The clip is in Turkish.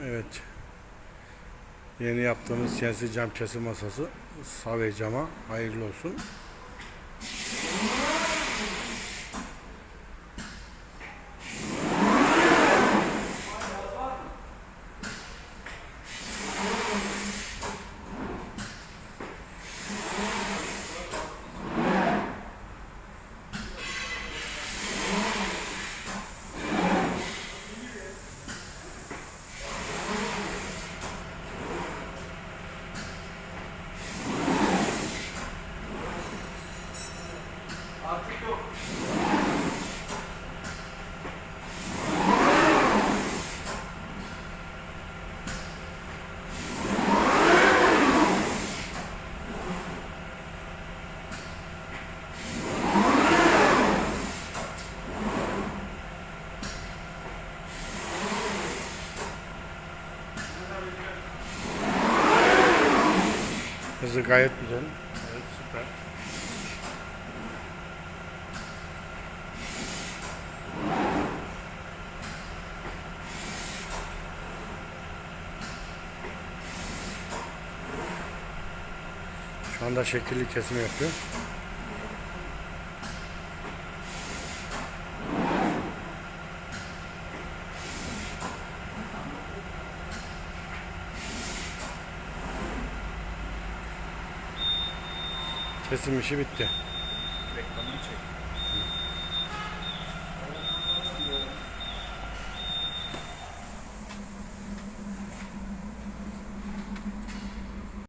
Evet. Yeni yaptığımız CNC cam kesim masası Save Cam'a hayırlı olsun. Artık yok. Hızı gayet güzel. Evet, süper. Şu anda şekilli kesim yapıyor. Kesim işi bitti. Reklamını çek.